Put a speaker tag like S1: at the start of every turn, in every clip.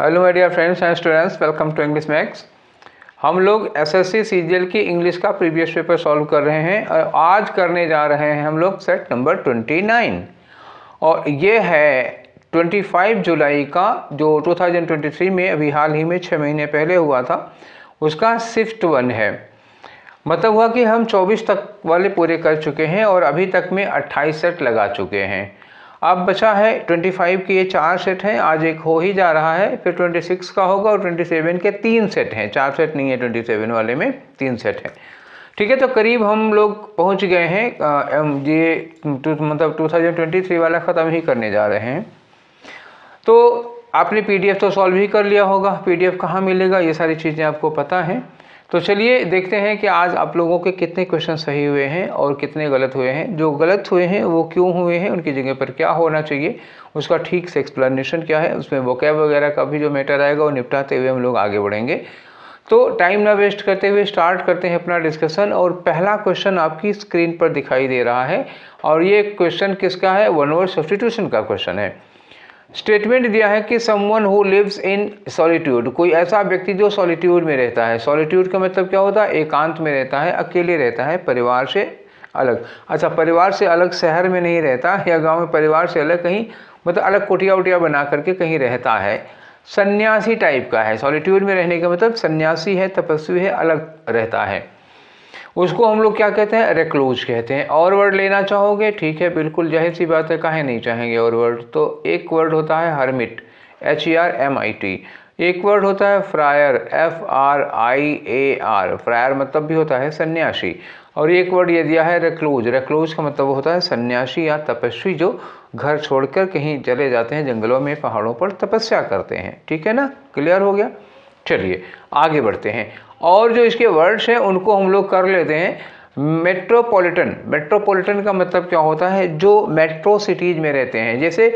S1: Hello my dear friends and students, welcome to English Max. हम लोग SSC CGL की English का previous paper solve कर रहे हैं और आज करने जा रहे हैं हम लोग सेट नंबर 29 और ये है 25 जुलाई का जो 2023 में अभी हाल ही में 6 महीने पहले हुआ था उसका शिफ्ट 1 है। मतलब हुआ कि हम 24 तक वाले पूरे कर चुके हैं और अभी तक में 28 सेट लगा चुके हैं। अब बचा है 25 के ये 4 सेट हैं, आज एक हो ही जा रहा है, फिर 26 का होगा और 27 के 3 सेट हैं, 4 सेट नहीं है 27 वाले में 3 सेट है। ठीक है, तो करीब हम लोग पहुंच गए हैं। ये मतलब 2023 वाला ख़त्म ही करने जा रहे हैं। तो आपने पीडीएफ तो सॉल्व ही कर लिया होगा, पीडीएफ कहाँ मिलेगा ये सारी चीज़ें आपको पता हैं। तो चलिए देखते हैं कि आज आप लोगों के कितने क्वेश्चन सही हुए हैं और कितने गलत हुए हैं। जो गलत हुए हैं वो क्यों हुए हैं, उनकी जगह पर क्या होना चाहिए, उसका ठीक से एक्सप्लेनेशन क्या है, उसमें वोकैब वगैरह का भी जो मैटर आएगा वो निपटाते हुए हम लोग आगे बढ़ेंगे। तो टाइम ना वेस्ट करते हुए स्टार्ट करते हैं अपना डिस्कशन। और पहला क्वेश्चन आपकी स्क्रीन पर दिखाई दे रहा है और ये क्वेश्चन किसका है, वन वर्ड सब्स्टिट्यूशन का क्वेश्चन है। स्टेटमेंट दिया है कि someone who lives in solitude, कोई ऐसा व्यक्ति जो सॉलिट्यूड में रहता है। सॉलिट्यूड का मतलब क्या होता है, एकांत में रहता है, अकेले रहता है, परिवार से अलग। अच्छा, परिवार से अलग शहर में नहीं रहता या गांव में, परिवार से अलग कहीं मतलब अलग कुटिया उटिया बना करके कहीं रहता है, सन्यासी टाइप का है। सॉलिट्यूड में रहने का मतलब सन्यासी है, तपस्वी है, अलग रहता है, उसको हम लोग क्या कहते हैं, रेक्लूज कहते हैं। और वर्ड लेना चाहोगे, ठीक है, बिल्कुल जाहिर सी बात है, काहे नहीं चाहेंगे और वर्ड। तो एक वर्ड होता है हर्मिट, HERMIT। एक वर्ड होता है फ्रायर, FRIAR, फ्रायर मतलब भी होता है सन्यासी। और एक वर्ड ये दिया है रेक्लूज, रेक्लूज का मतलब होता है सन्यासी या तपस्वी जो घर छोड़कर कहीं चले जाते हैं, जंगलों में पहाड़ों पर तपस्या करते हैं। ठीक है ना, क्लियर हो गया। चलिए आगे बढ़ते हैं और जो इसके वर्ड्स हैं उनको हम लोग कर लेते हैं। मेट्रोपॉलिटन, मेट्रोपॉलिटन का मतलब क्या होता है, जो मेट्रो सिटीज़ में रहते हैं। जैसे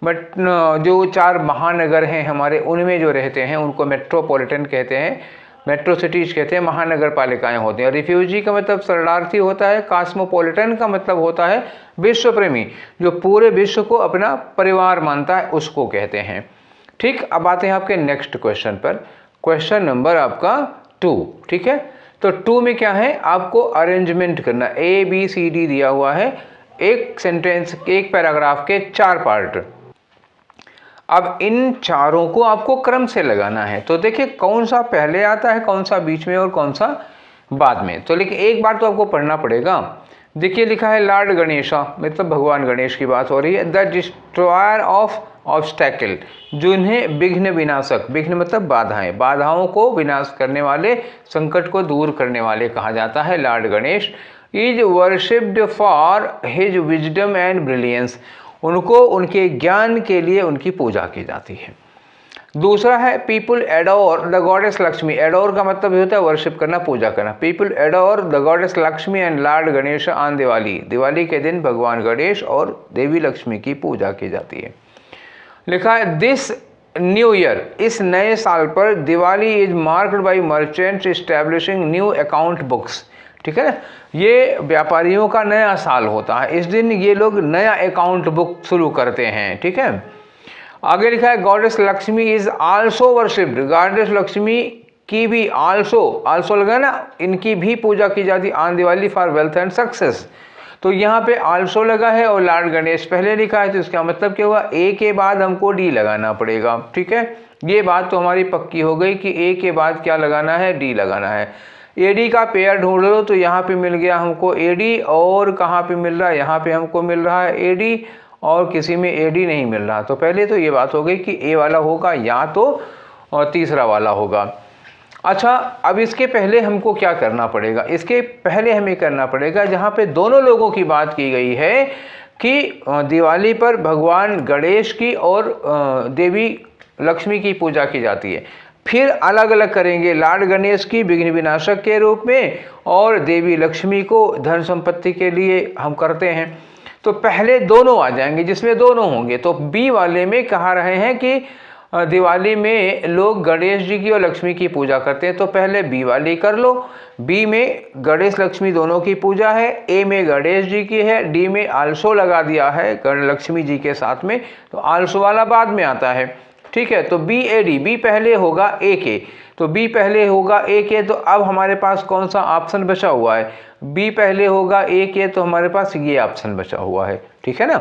S1: जो 4 महानगर हैं हमारे, उनमें जो रहते हैं उनको मेट्रोपॉलिटन कहते हैं, मेट्रो सिटीज़ कहते हैं, महानगर पालिकाएँ होती हैं। रिफ्यूजी का मतलब शरणार्थी होता है। कॉस्मोपॉलिटन का मतलब होता है विश्व प्रेमी, जो पूरे विश्व को अपना परिवार मानता है, उसको कहते हैं। ठीक, अब आते हैं आपके नेक्स्ट क्वेश्चन पर, क्वेश्चन नंबर आपका 2। ठीक है, तो 2 में क्या है, आपको अरेंजमेंट करना। ABCD दिया हुआ है, एक सेंटेंस, एक पैराग्राफ के 4 पार्ट। अब इन चारों को आपको क्रम से लगाना है। तो देखिए कौन सा पहले आता है, कौन सा बीच में और कौन सा बाद में। तो लेकिन एक बार तो आपको पढ़ना पड़ेगा। देखिए लिखा है लॉर्ड गणेशा, मतलब भगवान गणेश की बात हो रही है। द डिस्ट्रॉयर ऑफ ऑब्स्टैकल, जिन्हें विघ्न विनाशक, विघ्न मतलब बाधाएं, बाधाओं को विनाश करने वाले, संकट को दूर करने वाले कहा जाता है Lord Ganesh. Is worshipped for his wisdom and brilliance, उनको उनके ज्ञान के लिए उनकी पूजा की जाती है। दूसरा है people adore the goddess Lakshmi, adore का मतलब होता है वर्शिप करना, पूजा करना। People adore the goddess Lakshmi and Lord Ganesh on Diwali, Diwali के दिन भगवान गणेश और देवी लक्ष्मी की पूजा की जाती है। लिखा है दिस न्यू ईयर, इस नए साल पर Diwali is marked by merchants establishing new account books. ठीक है ना, ये व्यापारियों का नया साल होता है, इस दिन ये लोग नया अकाउंट बुक शुरू करते हैं। ठीक है, आगे लिखा है goddess Lakshmi is also worshipped, goddess Lakshmi की भी आल्सो लगा ना, इनकी भी पूजा की जाती on Diwali for wealth and success. तो यहाँ पे आल्सो लगा है और लॉर्ड गणेश पहले लिखा है, तो इसका मतलब क्या हुआ, ए के बाद हमको डी लगाना पड़ेगा। ठीक है, ये बात तो हमारी पक्की हो गई कि ए के बाद क्या लगाना है, डी लगाना है। एडी का पेयर ढूंढ लो, तो यहाँ पे मिल गया हमको एडी, और कहाँ पे मिल रहा है, यहाँ पे हमको मिल रहा है एडी, और किसी में एडी नहीं मिल रहा। तो पहले तो ये बात हो गई कि ए वाला होगा या तो और तीसरा वाला होगा। अच्छा, अब इसके पहले हमको क्या करना पड़ेगा, इसके पहले हमें करना पड़ेगा जहाँ पे दोनों लोगों की बात की गई है कि दिवाली पर भगवान गणेश की और देवी लक्ष्मी की पूजा की जाती है, फिर अलग अलग करेंगे, लॉर्ड गणेश की विघ्न विनाशक के रूप में और देवी लक्ष्मी को धन संपत्ति के लिए हम करते हैं। तो पहले दोनों आ जाएंगे जिसमें दोनों होंगे। तो बी वाले में कहा रहे हैं कि दिवाली में लोग गणेश जी की और लक्ष्मी की पूजा करते हैं, तो पहले बी वाली कर लो। बी में गणेश लक्ष्मी दोनों की पूजा है, ए में गणेश जी की है, डी में आल्सो लगा दिया है लक्ष्मी जी के साथ में, तो आल्सो वाला बाद में आता है। ठीक है। तो BAD, बी पहले होगा AK, तो बी पहले होगा AK, तो अब हमारे पास कौन सा ऑप्शन बचा हुआ है, बी पहले होगा AK, तो हमारे पास ये ऑप्शन बचा हुआ है, ठीक है ना।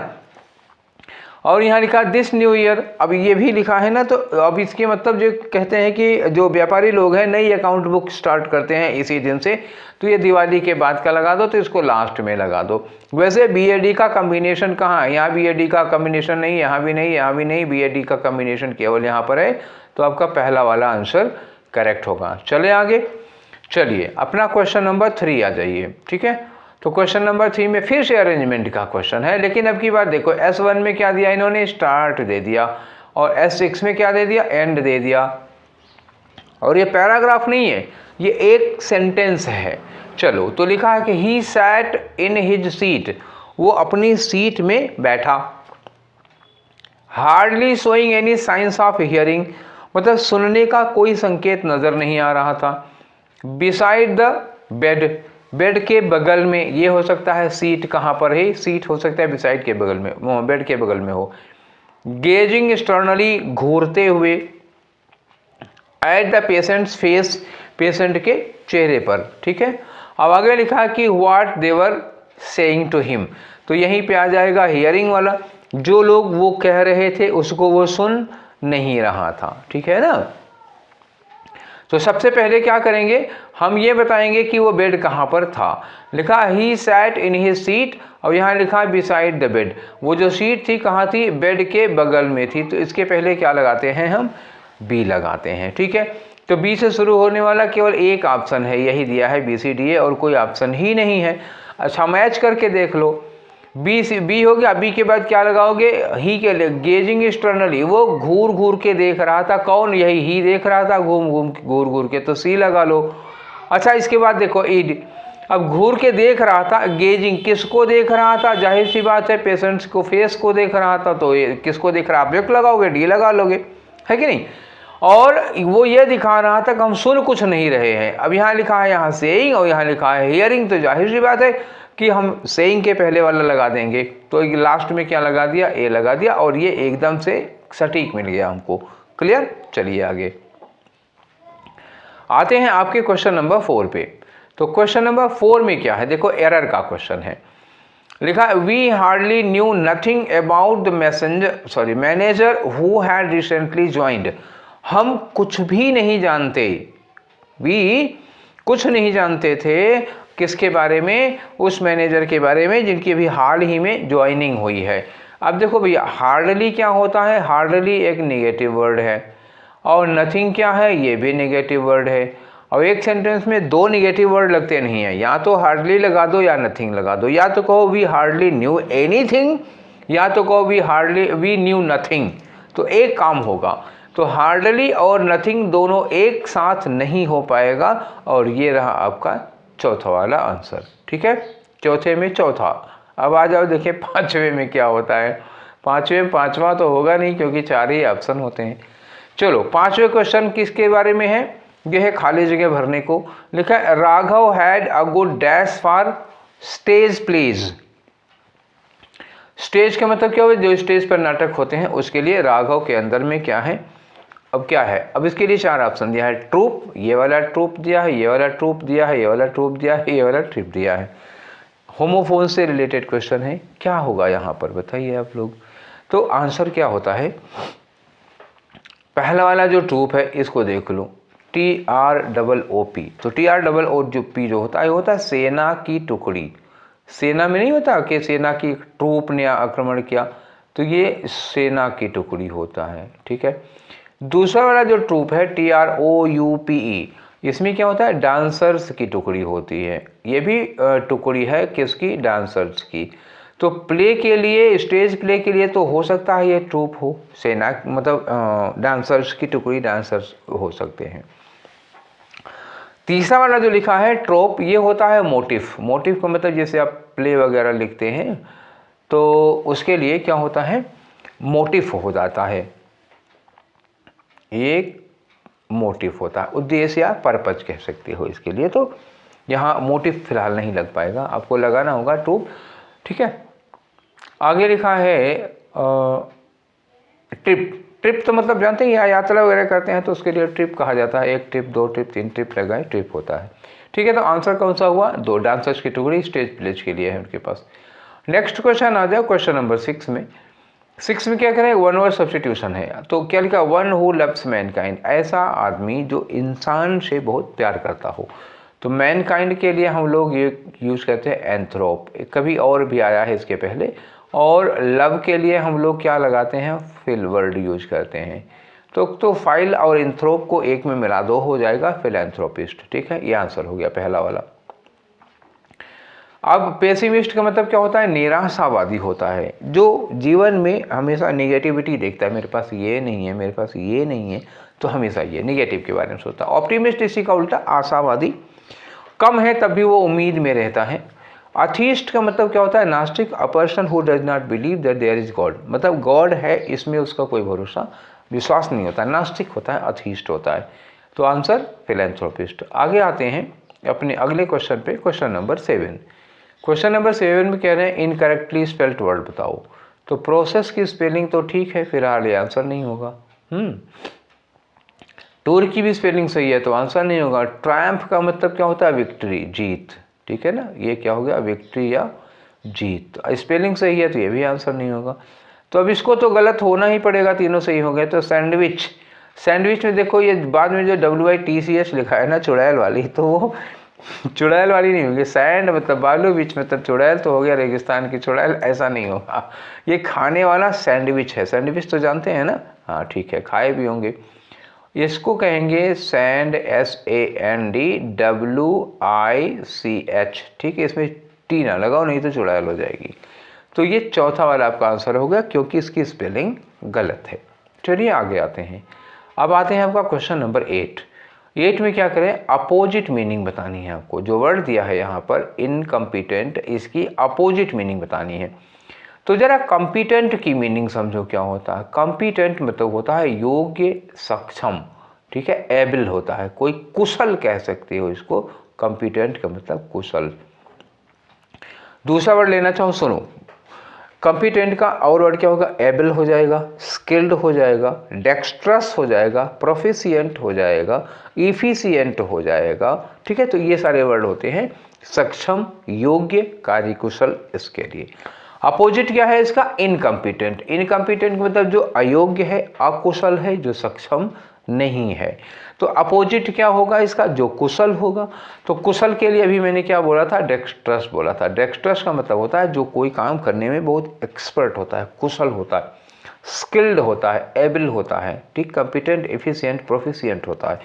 S1: और यहाँ लिखा दिस न्यू ईयर, अब ये भी लिखा है ना, तो अब इसके मतलब जो कहते हैं कि जो व्यापारी लोग हैं नई अकाउंट बुक स्टार्ट करते हैं इसी दिन से, तो ये दिवाली के बाद का लगा दो, तो इसको लास्ट में लगा दो। वैसे BAD का कॉम्बिनेशन कहाँ है, यहाँ BAD का कॉम्बिनेशन नहीं, यहाँ भी नहीं, यहाँ भी नहीं, BAD का कॉम्बिनेशन केवल यहाँ पर है, तो आपका पहला वाला आंसर करेक्ट होगा। चले आगे, चलिए अपना क्वेश्चन नंबर 3 आ जाइए, ठीक है। तो क्वेश्चन नंबर 3 में फिर से अरेंजमेंट का क्वेश्चन है, लेकिन अब की बात देखो, S1 में क्या दिया इन्होंने, स्टार्ट दे दिया, और S6 में क्या दे दिया, एंड दे दिया। और ये पैराग्राफ नहीं है, ये एक सेंटेंस है। चलो, तो लिखा है कि he sat in his seat, वो अपनी सीट में बैठा। Hardly showing any science of hearing, मतलब सुनने का कोई संकेत नजर नहीं आ रहा था। बिसाइड द बेड, बेड के बगल में, ये हो सकता है सीट कहाँ पर है, सीट हो सकता है बिसाइड के बगल में, बेड के बगल में हो। गेजिंग एक्सटर्नली, घूरते हुए। At the patient's face, patient के चेहरे पर, ठीक है। अब आगे लिखा कि what they were saying to him, तो यहीं पे आ जाएगा हियरिंग वाला, जो लोग वो कह रहे थे उसको वो सुन नहीं रहा था, ठीक है ना। तो सबसे पहले क्या करेंगे, हम ये बताएंगे कि वो बेड कहाँ पर था। लिखा he sat in his seat, और यहाँ लिखा बिसाइड द बेड, वो जो सीट थी कहाँ थी, बेड के बगल में थी। तो इसके पहले क्या लगाते हैं हम, बी लगाते हैं, ठीक है। तो बी से शुरू होने वाला केवल एक ऑप्शन है, यही दिया है BCDA, और कोई ऑप्शन ही नहीं है। अच्छा, मैच करके देख लो, बी हो गया, बी के बाद क्या लगाओगे, ही के लिए गेजिंग एक्सटर्नली, वो घूर घूर के देख रहा था, कौन, यही ही देख रहा था घूर घूर के, तो सी लगा लो। अच्छा, इसके बाद देखो ईड, अब घूर के देख रहा था, गेजिंग किसको देख रहा था, जाहिर सी बात है पेशेंट्स को, फेस को देख रहा था, तो ये किसको देख रहा, आप एक लगाओगे, डी लगा लोगे, है कि नहीं। और वो ये दिखा रहा था कि हम सुन कुछ नहीं रहे हैं। अब यहाँ लिखा है यहाँ सेइंग, और यहाँ लिखा है हियरिंग, तो जाहिर सी बात है कि हम सेइंग के पहले वाला लगा देंगे, तो लास्ट में क्या लगा दिया, ए लगा दिया, और ये एकदम से सटीक मिल गया हमको। क्लियर, चलिए आगे आते हैं आपके क्वेश्चन नंबर 4 पे। तो क्वेश्चन नंबर 4 में क्या है, देखो एरर का क्वेश्चन है। लिखा we hardly knew nothing about the manager who had recently joined, हम कुछ भी नहीं जानते, वी कुछ नहीं जानते थे किसके बारे में, उस मैनेजर के बारे में जिनकी अभी हाल ही में ज्वाइनिंग हुई है। अब देखो भैया, हार्डली क्या होता है, हार्डली एक नेगेटिव वर्ड है, और नथिंग क्या है, ये भी नेगेटिव वर्ड है। और एक सेंटेंस में दो नेगेटिव वर्ड लगते नहीं है, या तो हार्डली लगा दो या नथिंग लगा दो, या तो कहो वी हार्डली न्यू एनीथिंग, या तो कहो वी न्यू नथिंग, तो एक काम होगा। तो हार्डली और नथिंग दोनों एक साथ नहीं हो पाएगा, और ये रहा आपका चौथा वाला आंसर, ठीक है। चौथे में चौथा। अब आ जाओ, देखिए पांचवे में क्या होता है। पांचवे में पांचवा तो होगा नहीं, क्योंकि 4 ही ऑप्शन होते हैं। चलो, पांचवे क्वेश्चन किसके बारे में है, यह है खाली जगह भरने को। लिखा है Raghav had a good dash for stage plays. Stage का मतलब क्या हुआ, जो स्टेज पर नाटक होते हैं उसके लिए राघव के अंदर में क्या है। अब क्या है, अब इसके लिए 4 ऑप्शन दिया है, ट्रूप, ये वाला ट्रूप दिया है, ये वाला ट्रूप दिया है, ये वाला ट्रूप दिया है, ये वाला ट्रिप दिया है। होमोफोन से रिलेटेड क्वेश्चन है, क्या होगा यहाँ पर बताइए आप लोग। तो आंसर क्या होता है, पहला वाला जो ट्रूप है इसको देख लो, TROOP। तो TROOP जो होता है, होता है सेना की टुकड़ी। सेना में नहीं होता कि सेना की ट्रूप ने आक्रमण किया, तो ये सेना की टुकड़ी होता है, ठीक है। दूसरा वाला जो ट्रूप है TROUPE, इसमें क्या होता है, डांसर्स की टुकड़ी होती है। ये भी टुकड़ी है किसकी, डांसर्स की। तो प्ले के लिए, स्टेज प्ले के लिए तो हो सकता है ये ट्रूप हो, सेना मतलब डांसर्स की टुकड़ी, डांसर्स हो सकते हैं। तीसरा वाला जो लिखा है ट्रोप, ये होता है मोटिव। मोटिव का मतलब जैसे आप प्ले वगैरह लिखते हैं तो उसके लिए क्या होता है, मोटिव हो जाता है, एक मोटिव होता है, उद्देश्य या पर्पज कह सकते हो इसके लिए। तो यहाँ मोटिव फिलहाल नहीं लग पाएगा, आपको लगाना होगा ट्रूप, ठीक है। आगे लिखा है ट्रिप। ट्रिप तो मतलब जानते हैं, यहाँ यात्रा वगैरह करते हैं तो उसके लिए ट्रिप कहा जाता है। 1 ट्रिप, 2 ट्रिप, 3 ट्रिप लगाए ट्रिप होता है। ठीक है, तो आंसर कौन सा हुआ? 2 डांसर्स की टुकड़ी स्टेज प्लेज के लिए है उनके पास। नेक्स्ट क्वेश्चन आ जाओ क्वेश्चन नंबर 6 में। 6 में क्या करें? वन वर्ड सब्स्टिट्यूशन है। तो क्या लिखा? वन हु लव्स मैनकाइंड, ऐसा आदमी जो इंसान से बहुत प्यार करता हो। तो मैनकाइंड के लिए हम लोग ये यूज़ करते हैं एंथ्रोप, कभी और भी आया है इसके पहले। और लव के लिए हम लोग क्या लगाते हैं? फिल वर्ड यूज करते हैं। तो फाइल और एंथ्रोप को एक में मिला दो, हो जाएगा फिलैंथ्रोपिस्ट। ठीक है, ये आंसर हो गया पहला वाला। अब पेसिमिस्ट का मतलब क्या होता है? निराशावादी होता है, जो जीवन में हमेशा नेगेटिविटी देखता है। मेरे पास ये नहीं है, मेरे पास ये नहीं है, तो हमेशा ये नेगेटिव के बारे में सोचता है। ऑप्टिमिस्ट इसी का उल्टा, आशावादी, कम है तब भी वो उम्मीद में रहता है। अथीस्ट का मतलब क्या होता है? नास्तिक, a person who does not believe that there is God, मतलब गॉड है इसमें उसका कोई भरोसा विश्वास नहीं होता, नास्तिक होता है, अथीस्ट होता है। तो आंसर फिलैंथ्रोपिस्ट। आगे आते हैं अपने अगले क्वेश्चन पे, क्वेश्चन नंबर 7। क्वेश्चन नंबर 7 में कह रहे हैं इनकरेक्टली स्पेल्ड वर्ड बताओ। तो प्रोसेस की स्पेलिंग तो ठीक है, फिलहाल ये आंसर नहीं होगा। टूर की भी स्पेलिंग सही है तो आंसर नहीं होगा। ट्रायम्फ का मतलब क्या होता है? विक्ट्री, जीत। ठीक है ना, ये क्या हो गया? विक्ट्री या जीत। स्पेलिंग सही है तो ये भी आंसर नहीं होगा। तो अब इसको तो गलत होना ही पड़ेगा, तीनों सही हो गए। तो सैंडविच, सैंडविच में देखो ये बाद में जो WITCH लिखा है ना, चुड़ैल वाली, तो वो चुड़ैल वाली नहीं होगी। सैंड मतलब बालू, बीच मतलब चुड़ैल, तो हो गया रेगिस्तान की चुड़ैल, ऐसा नहीं होगा। ये खाने वाला सैंडविच है। सैंडविच तो जानते हैं ना? हाँ ठीक है, खाए भी होंगे। इसको कहेंगे सैंड, SANDWICH। ठीक है, इसमें टी ना लगाओ नहीं तो चुड़ैल हो जाएगी। तो ये चौथा वाला आपका आंसर होगा, क्योंकि इसकी स्पेलिंग गलत है। चलिए आगे आते हैं। अब आते हैं आपका क्वेश्चन नंबर 8। 8 में क्या करें? अपोजिट मीनिंग बतानी है आपको। जो वर्ड दिया है यहाँ पर इनकम्पिटेंट, इसकी अपोजिट मीनिंग बतानी है। तो जरा कॉम्पिटेंट की मीनिंग समझो क्या होता है। कॉम्पिटेंट मतलब होता है योग्य, सक्षम। ठीक है, एबल होता है, कोई कुशल कह सकते हो इसको। कॉम्पिटेंट का मतलब कुशल। दूसरा वर्ड लेना चाहो, सुनो। कॉम्पिटेंट का और वर्ड क्या होगा? एबल हो जाएगा, स्किल्ड हो जाएगा, डेक्स्ट्रस हो जाएगा, प्रोफिशिएंट हो जाएगा, इफिशिएंट हो जाएगा। ठीक है, तो ये सारे वर्ड होते हैं सक्षम, योग्य, कार्यकुशल। इसके लिए अपोजिट क्या है इसका? इनकम्पिटेंट। इनकम्पिटेंट मतलब जो अयोग्य है, अकुशल है, जो सक्षम नहीं है। तो अपोजिट क्या होगा इसका? जो कुशल होगा। तो कुशल के लिए अभी मैंने क्या बोला था? डेक्स्ट्रस बोला था। डेक्स्ट्रस का मतलब होता है जो कोई काम करने में बहुत एक्सपर्ट होता है, कुशल होता है, स्किल्ड होता है, एबल होता है। ठीक, कॉम्पिटेंट, एफिशिएंट, प्रोफिशिएंट होता है।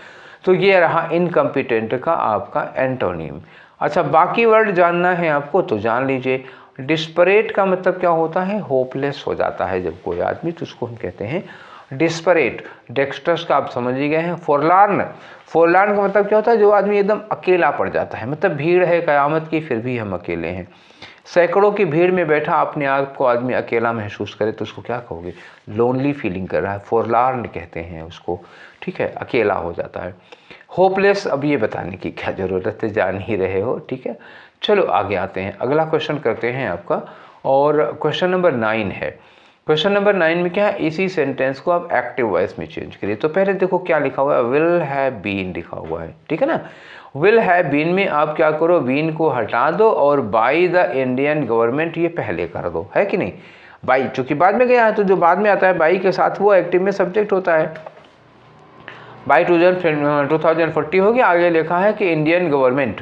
S1: तो ये रहा इनकम्पिटेंट का आपका एंटोनिम। अच्छा, बाकी वर्ड जानना है आपको तो जान लीजिए। डिस्परेट का मतलब क्या होता है? होपलेस हो जाता है जब कोई आदमी, तो उसको हम कहते हैं डिस्परेट। डेक्स्ट्रस का आप समझ ही गए हैं। फोरलार्न, फोरलार्न का मतलब क्या होता है? जो आदमी एकदम अकेला पड़ जाता है, मतलब भीड़ है कयामत की फिर भी हम अकेले हैं। सैकड़ों की भीड़ में बैठा अपने आप को आदमी अकेला महसूस करे तो उसको क्या कहोगे? लोनली फीलिंग कर रहा है, फोरलार्न कहते हैं उसको। ठीक है, अकेला हो जाता है। होपलेस अब ये बताने की क्या ज़रूरत है, जान ही रहे हो। ठीक है, चलो आगे आते हैं। अगला क्वेश्चन करते हैं आपका, और क्वेश्चन नंबर 9 है। क्वेश्चन नंबर 9 में क्या है? इसी सेंटेंस को आप एक्टिव वॉइस में चेंज करिए। तो पहले देखो क्या लिखा हुआ है? विल हैव बीन लिखा हुआ है। ठीक है ना, विल हैव बीन में आप क्या करो? बीन को हटा दो और बाई द इंडियन गवर्नमेंट ये पहले कर दो, है कि नहीं? बाई चूंकि बाद में गया है, तो जो बाद में आता है बाई के साथ वो एक्टिव में सब्जेक्ट होता है। बाई 2040 हो गया, आगे लिखा है कि इंडियन गवर्नमेंट,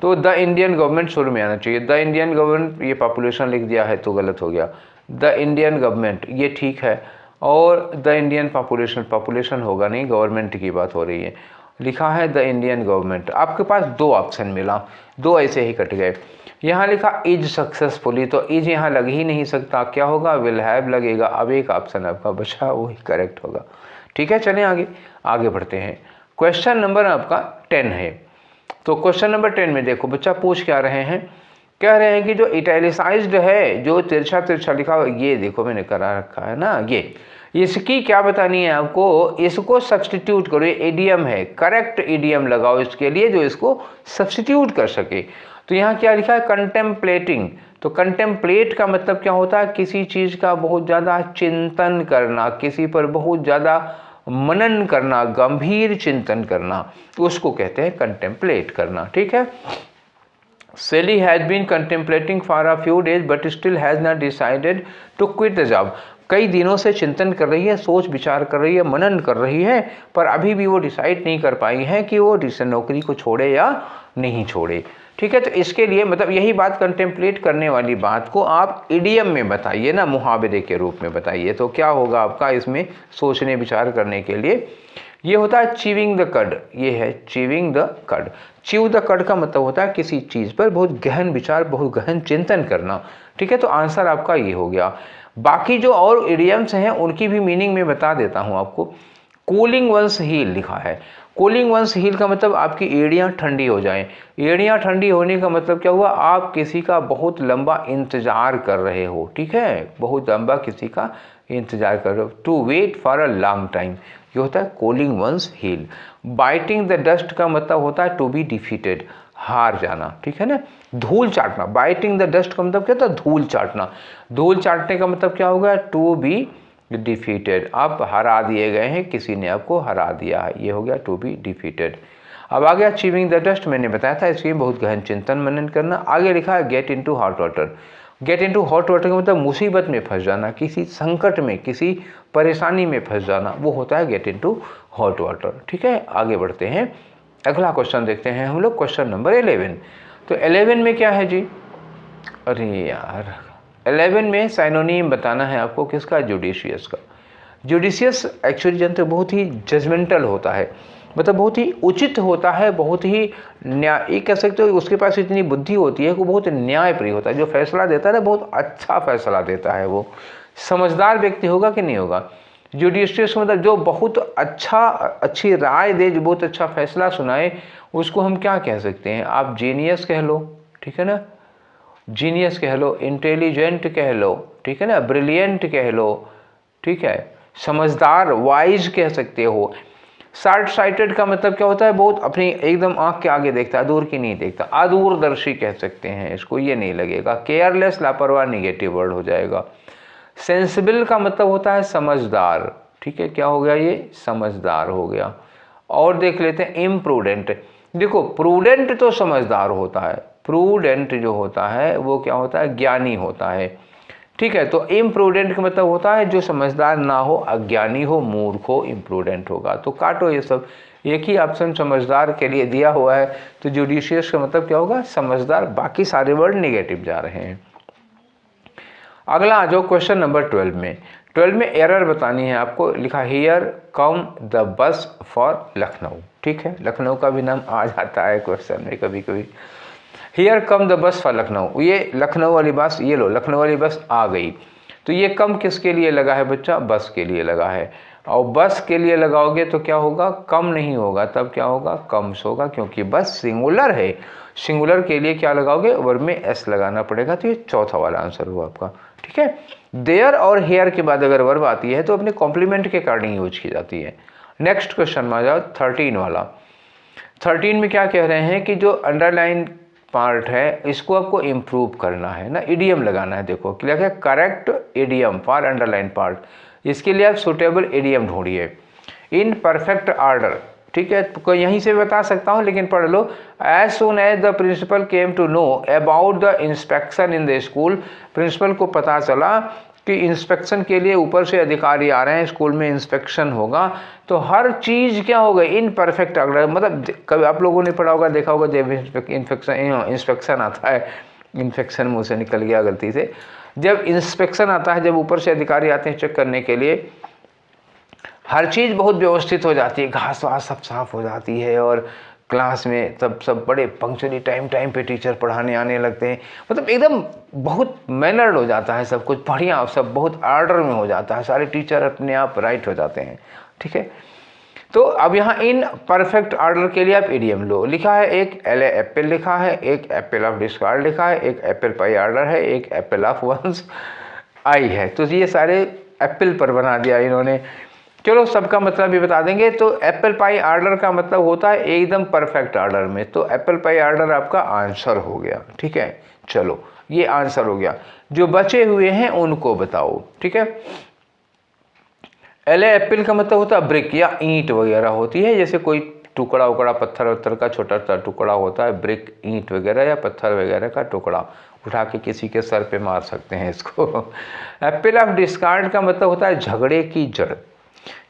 S1: तो द इंडियन गवर्नमेंट शुरू में आना चाहिए। द इंडियन गवर्नमेंट, ये पॉपुलेशन लिख दिया है तो गलत हो गया। द इंडियन गवर्नमेंट ये ठीक है, और द इंडियन पॉपुलेशन, पॉपुलेशन होगा नहीं, गवर्नमेंट की बात हो रही है। लिखा है द इंडियन गवर्नमेंट। आपके पास 2 ऑप्शन मिला, 2 ऐसे ही कट गए। यहाँ लिखा इज सक्सेसफुली, तो इज यहाँ लग ही नहीं सकता, क्या होगा? विल हैव लगेगा। अब एक ऑप्शन आपका बचा, वही करेक्ट होगा। ठीक है, चलें आगे, आगे बढ़ते हैं। क्वेश्चन नंबर आपका 10 है। तो क्वेश्चन नंबर 10 में देखो बच्चा पूछ क्या रहे हैं? कह रहे हैं कि जो इटैलिसाइज्ड है, जो तिरछा तिरछा लिखा हुआ, ये देखो मैंने करा रखा है ना, ये इसकी क्या बतानी है आपको? इसको सब्स्टिट्यूट करो। ये इडियम है, करेक्ट इडियम लगाओ इसके लिए जो इसको सब्स्टिट्यूट कर सके। तो यहाँ क्या लिखा है? कंटेम्पलेटिंग, तो कंटेम्पलेट का मतलब क्या होता है, किसी चीज़ का बहुत ज़्यादा चिंतन करना, किसी पर बहुत ज़्यादा मनन करना, गंभीर चिंतन करना, उसको कहते हैं कंटेम्पलेट करना। ठीक है। Sally has been contemplating for a few days but still has not decided to quit the job. कई दिनों से चिंतन कर रही है, सोच विचार कर रही है, मनन कर रही है, पर अभी भी वो डिसाइड नहीं कर पाई है कि वो नौकरी को छोड़े या नहीं छोड़े। ठीक है। तो इसके लिए मतलब यही बात, कंटेम्पलेट करने वाली बात को आप इडियम में बताइए ना, मुहावरे के रूप में बताइए, तो क्या होगा आपका इसमें सोचने विचार करने के लिए। ये होता है चीविंग द कड, ये है चीविंग द कड। च्यू द कड का मतलब होता है किसी चीज़ पर बहुत गहन विचार, बहुत गहन चिंतन करना। ठीक है। तो आंसर आपका ये हो गया। बाकी जो और इडियम्स हैं उनकी भी मीनिंग मैं बता देता हूँ आपको। कूलिंग वंस हील लिखा है। कूलिंग वंस हील का मतलब आपकी एड़ियाँ ठंडी हो जाएं। एड़ियाँ ठंडी होने का मतलब क्या हुआ, आप किसी का बहुत लंबा इंतजार कर रहे हो। ठीक है, बहुत लंबा किसी का इंतजार कर रहे हो। To wait for a long time, ये होता है cooling ones heel. Biting the dust का मतलब होता है टू बी डिफीटेड, हार जाना। ठीक है ना। धूल चाटना, बाइटिंग द डस्ट का मतलब क्या होता है, धूल चाटना। धूल चाटने का मतलब क्या होगा, टू बी डिफीटेड, आप हरा दिए गए हैं, किसी ने आपको हरा दिया है, ये हो गया टू बी डिफीटेड। अब आ गया अचीविंग द डस्ट, मैंने बताया था इसके बहुत गहन चिंतन मनन करना। आगे लिखा है get into hot water. Get into hot water का मतलब मुसीबत में फंस जाना, किसी संकट में, किसी परेशानी में फंस जाना, वो होता है गेट इनटू हॉट वाटर। ठीक है। आगे बढ़ते हैं, अगला क्वेश्चन देखते हैं हम लोग, क्वेश्चन नंबर 11। तो 11 में क्या है जी, अरे यार 11 में साइनोनिम बताना है आपको, किसका, जुडिशियस का। जुडिशियस एक्चुअली जानते हो बहुत ही जजमेंटल होता है, मतलब बहुत ही उचित होता है, बहुत ही न्याय कह सकते हो, उसके पास इतनी बुद्धि होती है कि बहुत न्यायप्रिय होता है। जो फैसला देता है ना, बहुत अच्छा फैसला देता है। वो समझदार व्यक्ति होगा कि नहीं होगा। जुडिशियस मतलब जो बहुत अच्छी राय दे, जो बहुत अच्छा फैसला सुनाए, उसको हम क्या कह सकते हैं, आप जीनियस कह लो। ठीक है ना, जीनियस कह लो, इंटेलिजेंट कह लो। ठीक है ना, ब्रिलियंट कह लो। ठीक है, समझदार, वाइज कह सकते हो। शार्ट साइटेड का मतलब क्या होता है, बहुत अपनी एकदम आंख के आगे देखता है, दूर की नहीं देखता। अदूरदर्शी कह सकते हैं इसको, ये नहीं लगेगा। केयरलेस, लापरवाह, निगेटिव वर्ड हो जाएगा। सेंसिबल का मतलब होता है समझदार। ठीक है, क्या हो गया ये, समझदार हो गया। और देख लेते हैं इम्प्रूडेंट। देखो प्रूडेंट तो समझदार होता है, प्रूडेंट जो होता है वो क्या होता है, ज्ञानी होता है। ठीक है, तो इम्प्रूडेंट का मतलब होता है जो समझदार ना हो, अज्ञानी हो, मूर्ख हो, इम्प्रूडेंट होगा। तो काटो ये सब, एक ही ऑप्शन समझदार के लिए दिया हुआ है। तो जुडिशियस का मतलब क्या होगा, समझदार, बाकी सारे वर्ड निगेटिव जा रहे हैं। अगला आ जाओ क्वेश्चन नंबर 12 में। 12 में एरर बतानी है आपको। लिखा here come the bus for Lucknow. ठीक है, लखनऊ का भी नाम आ जाता है क्वेश्चन में कभी कभी। Here come the bus for Lucknow, ये लखनऊ वाली बस, ये लो लखनऊ वाली बस आ गई। तो ये कम किसके लिए लगा है बच्चा, बस के लिए लगा है। और बस के लिए लगाओगे तो क्या होगा, कम नहीं होगा, तब क्या होगा, कम्स होगा, क्योंकि बस सिंगुलर है। सिंगुलर के लिए क्या लगाओगे, वर्ब में एस लगाना पड़ेगा। तो ये चौथा वाला आंसर हुआ आपका। ठीक है, देयर और हेयर के बाद अगर वर्ब आती है तो अपने कॉम्प्लीमेंट के अकॉर्डिंग यूज की जाती है। नेक्स्ट क्वेश्चन में आ जाओ 13 वाला। 13 में क्या कह रहे हैं कि जो अंडरलाइन पार्ट है इसको आपको इम्प्रूव करना है ना, इडियम लगाना है। देखो क्या है, correct idiom for underline part. इसके लिए आप सुटेबल इडियम ढूंढिए। इन परफेक्ट ऑर्डर, ठीक है, तो यहीं से बता सकता हूँ लेकिन पढ़ लो। As soon as the principal came to know about the inspection in the school, principal को पता चला कि इंस्पेक्शन के लिए ऊपर से अधिकारी आ रहे हैं, स्कूल में इंस्पेक्शन होगा, तो हर चीज़ क्या होगा, इन परफेक्ट ऑर्डर। मतलब कभी आप लोगों ने पढ़ा होगा, देखा होगा, जब इंस्पेक्शन आता है, इन्फेक्शन मुँह से निकल गया गलती से, जब इंस्पेक्शन आता है, जब ऊपर से अधिकारी आते हैं चेक करने के लिए, हर चीज़ बहुत व्यवस्थित हो जाती है, घास वास सब साफ हो जाती है, और क्लास में तब सब बड़े पंक्चुअली टाइम पे टीचर पढ़ाने आने लगते हैं। मतलब एकदम बहुत मैनर्ड हो जाता है, सब कुछ बढ़िया, सब बहुत ऑर्डर में हो जाता है, सारे टीचर अपने आप राइट हो जाते हैं। ठीक है, तो अब यहाँ इन परफेक्ट ऑर्डर के लिए आप इडियम लो। लिखा है एक एप्पल लिखा है, एक एप्पल ऑफ डिस्कार्ड लिखा है, एक एप्पल पाई ऑर्डर है, एक एप्पल ऑफ वंस आई है। तो ये सारे एप्पल पर बना दिया इन्होंने। चलो सबका मतलब भी बता देंगे। तो एप्पल पाई ऑर्डर का मतलब होता है एकदम परफेक्ट ऑर्डर में, तो एप्पल पाई ऑर्डर आपका आंसर हो गया। ठीक है, चलो ये आंसर हो गया। जो बचे हुए हैं उनको बताओ, ठीक है। एले एप्पल का मतलब होता है ब्रिक या ईंट वगैरह होती है, जैसे कोई टुकड़ा उकड़ा पत्थर वत्थर का छोटा सा टुकड़ा होता है, ब्रिक ईंट वगैरह या पत्थर वगैरह का टुकड़ा उठा के किसी के सर पे मार सकते हैं इसको। एप्पल ऑफ डिस्कार्ड का मतलब होता है झगड़े की जड़।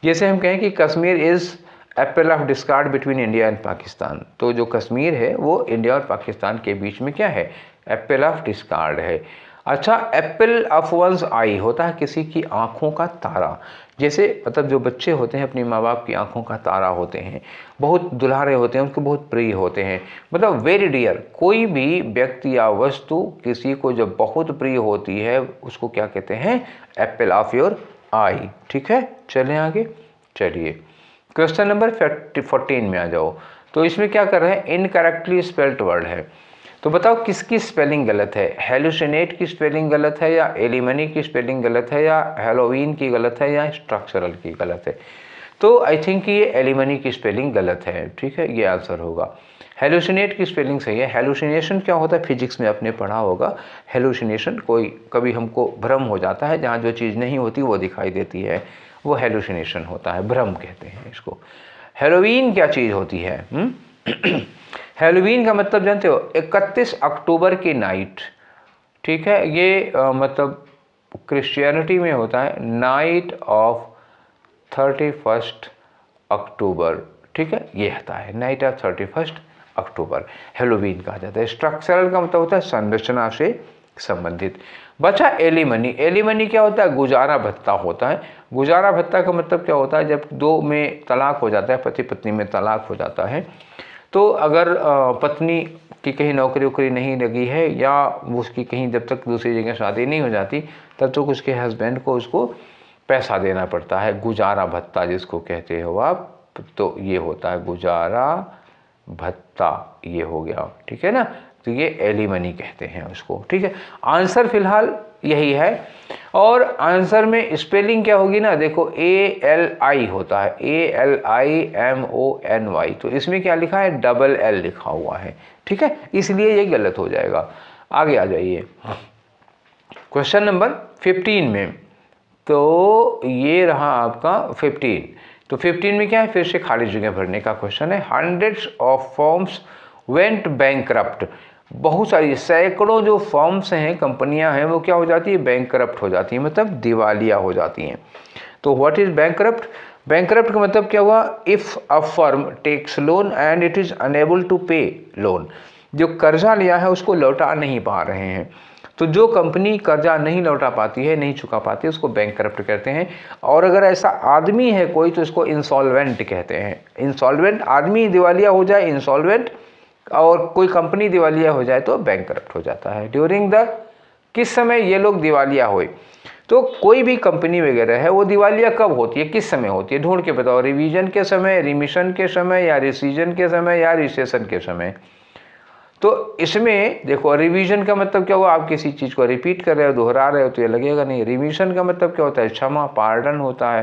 S1: जैसे हम कहें कि Kashmir is Apple of discard between India and Pakistan, तो जो कश्मीर है वो इंडिया और पाकिस्तान के बीच में क्या है, एप्पल ऑफ डिस्कार्ड है। अच्छा, एप्पल ऑफ वंस आई होता है किसी की आंखों का तारा। जैसे मतलब जो बच्चे होते हैं अपनी माँ बाप की आंखों का तारा होते हैं, बहुत दुलारे होते हैं, उनको बहुत प्रिय होते हैं, मतलब वेरी डियर। कोई भी व्यक्ति या वस्तु किसी को जब बहुत प्रिय होती है उसको क्या कहते हैं, एप्पल ऑफ योर आई, ठीक है। चलें आगे, चलिए क्वेश्चन नंबर 14 में आ जाओ। तो इसमें क्या कर रहे हैं, इनकरेक्टली स्पेल्ड वर्ड है, तो बताओ किसकी स्पेलिंग गलत है। हेलुसिनेट की स्पेलिंग गलत है, या एलिमनी की स्पेलिंग गलत है, या हेलोवीन की गलत है, या स्ट्रक्चरल की गलत है। तो आई थिंक ये एलिमनी की स्पेलिंग गलत है, ठीक है, ये आंसर होगा। हेलुसिनेट की स्पेलिंग सही है। हेलुसिनेशन क्या होता है, फिजिक्स में आपने पढ़ा होगा। हेलुसिनेशन कोई कभी हमको भ्रम हो जाता है, जहाँ जो चीज़ नहीं होती वो दिखाई देती है, वो हेलुसिनेशन होता है, भ्रम कहते हैं इसको। हेलोवीन क्या चीज़ होती है? हेलोवीन का मतलब जानते हो, 31 अक्टूबर की नाइट, ठीक है। ये मतलब क्रिश्चियनिटी में होता है नाइट ऑफ 31 अक्टूबर, ठीक है, ये होता है नाइट ऑफ 31 अक्टूबर, हेलोवीन कहा जाता है। स्ट्रक्चरल का मतलब होता है संरचना से संबंधित। बचा एलिमनी। एलिमनी क्या होता है, गुजारा भत्ता होता है। गुजारा भत्ता का मतलब क्या होता है, जब दो में तलाक हो जाता है, पति पत्नी में तलाक हो जाता है, तो अगर पत्नी की कहीं नौकरी वोकरी नहीं लगी है, या उसकी कहीं जब तक दूसरी जगह शादी नहीं हो जाती तब तक उसके हस्बैंड को उसको पैसा देना पड़ता है, गुजारा भत्ता जिसको कहते हो आप, तो ये होता है गुजारा भत्ता, ये हो गया, ठीक है ना। तो ये एलिमनी कहते हैं उसको, ठीक है। आंसर फिलहाल यही है, और आंसर में स्पेलिंग क्या होगी ना, देखो ALI होता है, ALIMONY, तो इसमें क्या लिखा है, डबल L लिखा हुआ है, ठीक है, इसलिए ये गलत हो जाएगा। आगे आ जाइए क्वेश्चन नंबर 15 में। तो ये रहा आपका 15। तो 15 में क्या है, फिर से खाली जगह भरने का क्वेश्चन है। Hundreds of firms went bankrupt. बहुत सारी सैकड़ों जो फर्म्स हैं, कंपनियां हैं, वो क्या हो जाती है, बैंकरप्ट हो जाती हैं, मतलब दिवालिया हो जाती हैं। तो व्हाट इज बैंकरप्ट? बैंकरप्ट का मतलब क्या हुआ, if a firm takes loan and it is unable to pay loan. जो कर्जा लिया है उसको लौटा नहीं पा रहे हैं, तो जो कंपनी कर्जा नहीं लौटा पाती है, नहीं चुका पाती है, उसको बैंकरप्ट कहते हैं। और अगर ऐसा आदमी है कोई तो इसको इंसॉल्वेंट कहते हैं। इंसॉल्वेंट आदमी दिवालिया हो जाए इंसॉल्वेंट, और कोई कंपनी दिवालिया हो जाए तो बैंकरप्ट हो जाता है। ड्यूरिंग द किस समय ये लोग दिवालिया हुए, तो कोई भी कंपनी वगैरह है वो दिवालिया कब होती है, किस समय होती है, ढूंढ के बताओ। रिवीजन के समय, रिमिशन के समय, या रिसीजन के समय, या रिसेशन के समय। तो इसमें देखो, रिवीजन का मतलब क्या हुआ, आप किसी चीज़ को रिपीट कर रहे हो, दोहरा रहे हो, तो ये लगेगा नहीं। रिमिशन का मतलब क्या होता है, क्षमा, पार्डन होता है।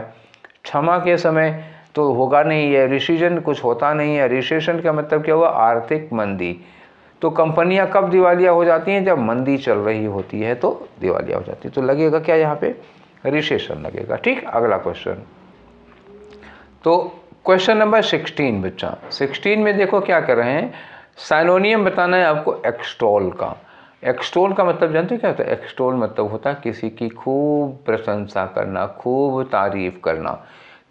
S1: क्षमा के समय तो होगा नहीं है। रिसीजन कुछ होता नहीं है। रिसेशन का मतलब क्या हुआ, आर्थिक मंदी। तो कंपनियां कब दिवालिया हो जाती हैं, जब मंदी चल रही होती है तो दिवालिया हो जाती है। तो लगेगा क्या यहाँ पे, रिसेशन लगेगा, ठीक। अगला क्वेश्चन, तो क्वेश्चन नंबर 16 बच्चा। 16 में देखो क्या कर रहे हैं, साइनोनियम बताना है आपको एक्सटॉल का। एक्सटॉल का मतलब जानते हो क्या होता है? एक्सटॉल मतलब होता है किसी की खूब प्रशंसा करना, खूब तारीफ करना।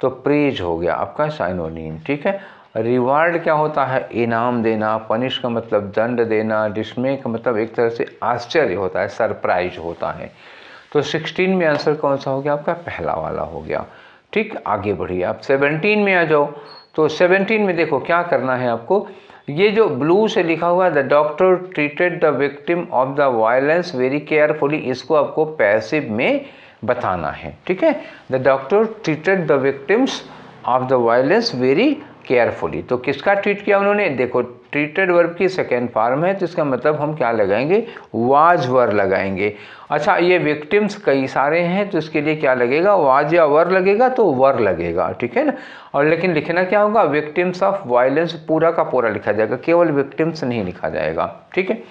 S1: तो प्रेज हो गया आपका साइनोनिम, ठीक है। रिवार्ड क्या होता है, इनाम देना। पनिश का मतलब दंड देना। डिस्मे का मतलब एक तरह से आश्चर्य होता है, सरप्राइज होता है। तो 16 में आंसर कौन सा हो गया आपका, पहला वाला हो गया, ठीक। आगे बढ़िए आप 17 में आ जाओ। तो 17 में देखो क्या करना है आपको, ये जो ब्लू से लिखा हुआ है, the doctor treated the victim of the violence very carefully, इसको आपको पैसिव में बताना है, ठीक है। The doctor treated the victims of the violence very carefully. तो किसका ट्रीट किया उन्होंने, देखो ट्रीटेड वर्ब की सेकेंड फॉर्म है, तो इसका मतलब हम क्या लगाएंगे, वाज वर लगाएंगे। अच्छा, ये विक्टिम्स कई सारे हैं, तो इसके लिए क्या लगेगा, वाज या वर लगेगा, तो वर लगेगा, ठीक है ना। और लेकिन लिखना क्या होगा, विक्टिम्स ऑफ वायलेंस पूरा का पूरा लिखा जाएगा, केवल विक्टिम्स नहीं लिखा जाएगा, ठीक है।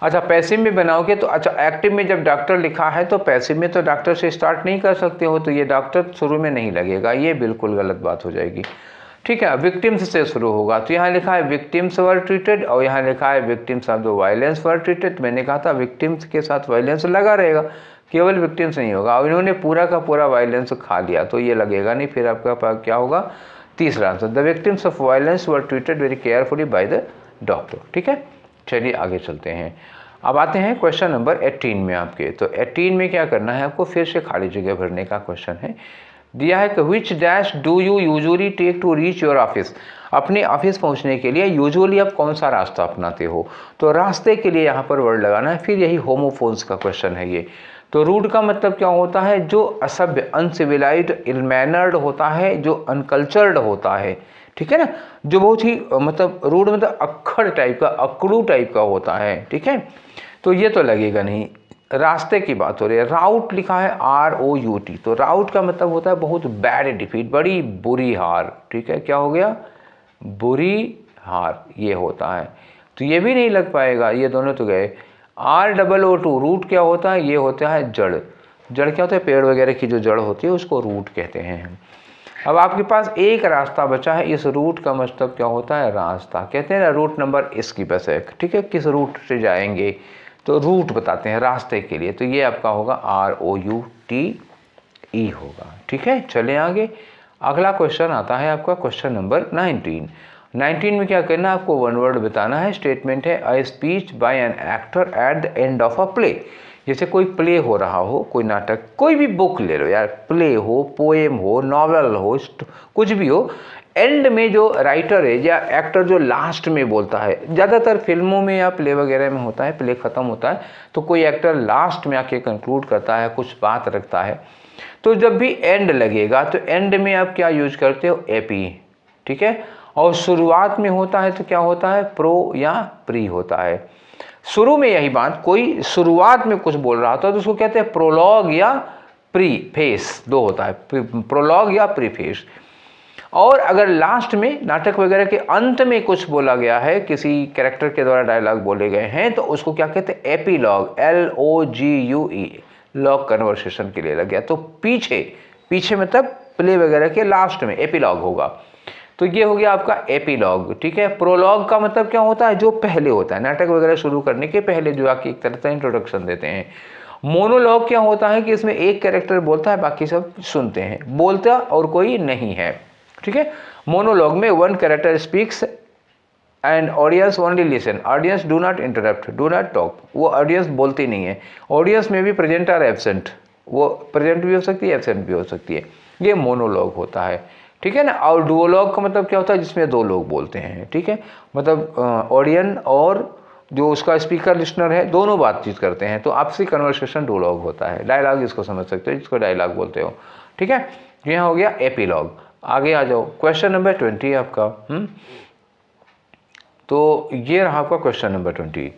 S1: अच्छा पैसिव में बनाओगे तो अच्छा एक्टिव में जब डॉक्टर लिखा है तो पैसिव में तो डॉक्टर से स्टार्ट नहीं कर सकते हो, तो ये डॉक्टर शुरू में नहीं लगेगा, ये बिल्कुल गलत बात हो जाएगी। ठीक है, विक्टिम्स से शुरू होगा, तो यहाँ लिखा है विक्टिम्स वर ट्रीटेड और यहाँ लिखा है victims of the violence were treated. मैंने कहा था विक्टिम्स के साथ वायलेंस लगा रहेगा, केवल विक्टिम्स नहीं होगा, और इन्होंने पूरा का पूरा वायलेंस खा लिया तो ये लगेगा नहीं। फिर आपका पास क्या होगा, तीसरा answer, the victims of violence were treated very carefully by the doctor. ठीक है, चलिए आगे चलते हैं। अब आते हैं क्वेश्चन नंबर 18 में आपके। तो 18 में क्या करना है आपको, फिर से खाली जगह भरने का क्वेश्चन है। दिया है कि which dash do you usually take to reach your office. अपने ऑफिस पहुंचने के लिए यूजुअली आप कौन सा रास्ता अपनाते हो, तो रास्ते के लिए यहाँ पर वर्ड लगाना है। फिर यही होमोफोन्स का क्वेश्चन है ये। तो रूड का मतलब क्या होता है, जो असभ्य, अनसिविलाइज्ड, इलमैनर्ड होता है, जो अनकल्चर्ड होता है। ठीक है ना, जो बहुत ही मतलब रूड मतलब अक्खड़ टाइप का, अकड़ू टाइप का होता है। ठीक है, तो ये तो लगेगा नहीं। रास्ते की बात हो रही है, राउट लिखा है ROUT, तो राउट का मतलब होता है बहुत बैड डिफीट, बड़ी बुरी हार। ठीक है, क्या हो गया, बुरी हार, ये होता है। तो ये भी नहीं लग पाएगा, ये दोनों तो गए। ROOT, रूट क्या होता है, ये होता है जड़। जड़ क्या होता है, पेड़ वगैरह की जो जड़ होती है उसको रूट कहते हैं। अब आपके पास एक रास्ता बचा है, इस रूट का मतलब क्या होता है, रास्ता कहते हैं ना, रूट नंबर इसकी बस है। ठीक है, किस रूट से जाएंगे तो रूट बताते हैं रास्ते के लिए, तो ये आपका होगा ROUTE होगा। ठीक है, चलें आगे। अगला क्वेश्चन आता है आपका क्वेश्चन नंबर 19 में क्या करना है आपको, वन वर्ड बताना है। स्टेटमेंट है, a speech bye an actor at the end of a play. जैसे कोई प्ले हो रहा हो, कोई नाटक, कोई भी बुक ले लो यार, प्ले हो, पोएम हो, नॉवेल हो, कुछ भी हो, एंड में जो राइटर है या एक्टर जो लास्ट में बोलता है, ज़्यादातर फिल्मों में या प्ले वगैरह में होता है, प्ले ख़त्म होता है तो कोई एक्टर लास्ट में आके कंक्लूड करता है, कुछ बात रखता है। तो जब भी एंड लगेगा तो एंड में आप क्या यूज करते हो, एपी। ठीक है, और शुरुआत में होता है तो क्या होता है, प्रो या प्री होता है। शुरू में यही बात, कोई शुरुआत में कुछ बोल रहा था तो उसको कहते हैं प्रोलॉग या प्रीफेस, दो होता है, प्रोलॉग या प्रीफेस। और अगर लास्ट में नाटक वगैरह के अंत में कुछ बोला गया है, किसी कैरेक्टर के द्वारा डायलॉग बोले गए हैं, तो उसको क्या कहते हैं, एपीलॉग, LOGUE, लॉग कन्वर्सेशन के लिए लग गया। तो पीछे मतलब प्ले वगैरह के लास्ट में एपीलॉग होगा, तो ये हो गया आपका एपीलॉग। ठीक है, प्रोलॉग का मतलब क्या होता है, जो पहले होता है, नाटक वगैरह शुरू करने के पहले जो आके एक तरह से इंट्रोडक्शन देते हैं। मोनोलॉग क्या होता है कि इसमें एक कैरेक्टर बोलता है, बाकी सब सुनते हैं, बोलता और कोई नहीं है। ठीक है, मोनोलॉग में one character speaks and audience only listen, audience do not interrupt, do not talk, वो ऑडियंस बोलती नहीं है। ऑडियंस में भी प्रेजेंट और एब्सेंट, वो प्रेजेंट भी हो सकती है, एब्सेंट भी हो सकती है, ये मोनोलॉग होता है। ठीक है ना, और डुओलॉग का मतलब क्या होता है, जिसमें दो लोग बोलते हैं। ठीक है, मतलब ऑडियंस और जो उसका स्पीकर लिसनर है, दोनों बातचीत करते हैं, तो आपसी कन्वर्सेशन डुओलॉग होता है। डायलॉग इसको समझ सकते हो, जिसको डायलॉग बोलते हो। ठीक है, यहाँ हो गया एपीलॉग। आगे आ जाओ, क्वेश्चन नंबर 20 आपका। तो ये रहा आपका क्वेश्चन नंबर 20।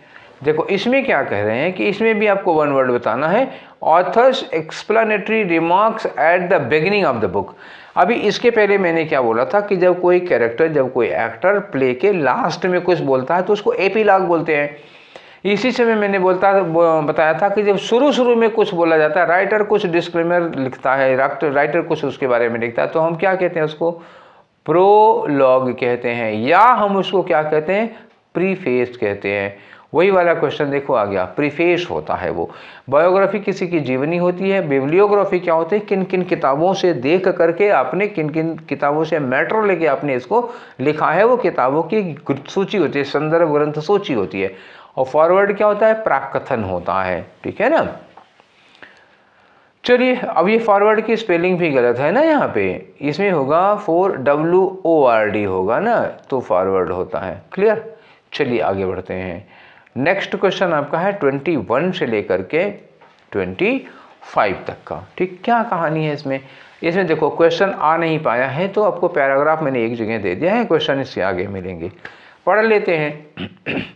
S1: देखो इसमें क्या कह रहे हैं कि इसमें भी आपको वन वर्ड बताना है, authors explanatory remarks at the beginning of the book. अभी इसके पहले मैंने क्या बोला था कि जब कोई कैरेक्टर, जब कोई एक्टर प्ले के लास्ट में कुछ बोलता है तो उसको एपीलॉग बोलते हैं। इसी समय मैंने बताया था कि जब शुरू में कुछ बोला जाता है, राइटर कुछ डिस्क्लेमर लिखता है, राइटर कुछ उसके बारे में लिखता है, तो हम क्या कहते हैं, उसको प्रोलॉग कहते हैं, या हम उसको क्या कहते हैं, प्रीफेस कहते हैं। वही वाला क्वेश्चन देखो आ गया, प्रीफेस होता है वो। बायोग्राफी किसी की जीवनी होती है, बिब्लियोग्राफी क्या होती है, किन किन किताबों से देख करके आपने, किन किन किताबों से मैटर लेके आपने इसको लिखा है, वो किताबों की सूची होती है, संदर्भ ग्रंथ सूची होती है। और फॉरवर्ड क्या होता है, प्राकथन होता है। ठीक है ना, चलिए अब ये फॉरवर्ड की स्पेलिंग भी गलत है ना, यहाँ पे इसमें होगा FORWORD होगा ना, तो फॉरवर्ड होता है। क्लियर, चलिए आगे बढ़ते हैं। नेक्स्ट क्वेश्चन आपका है 21 से लेकर के 25 तक का। ठीक, क्या कहानी है इसमें देखो क्वेश्चन आ नहीं पाया है तो आपको पैराग्राफ मैंने एक जगह दे दिया है, क्वेश्चन इससे आगे मिलेंगे, पढ़ लेते हैं।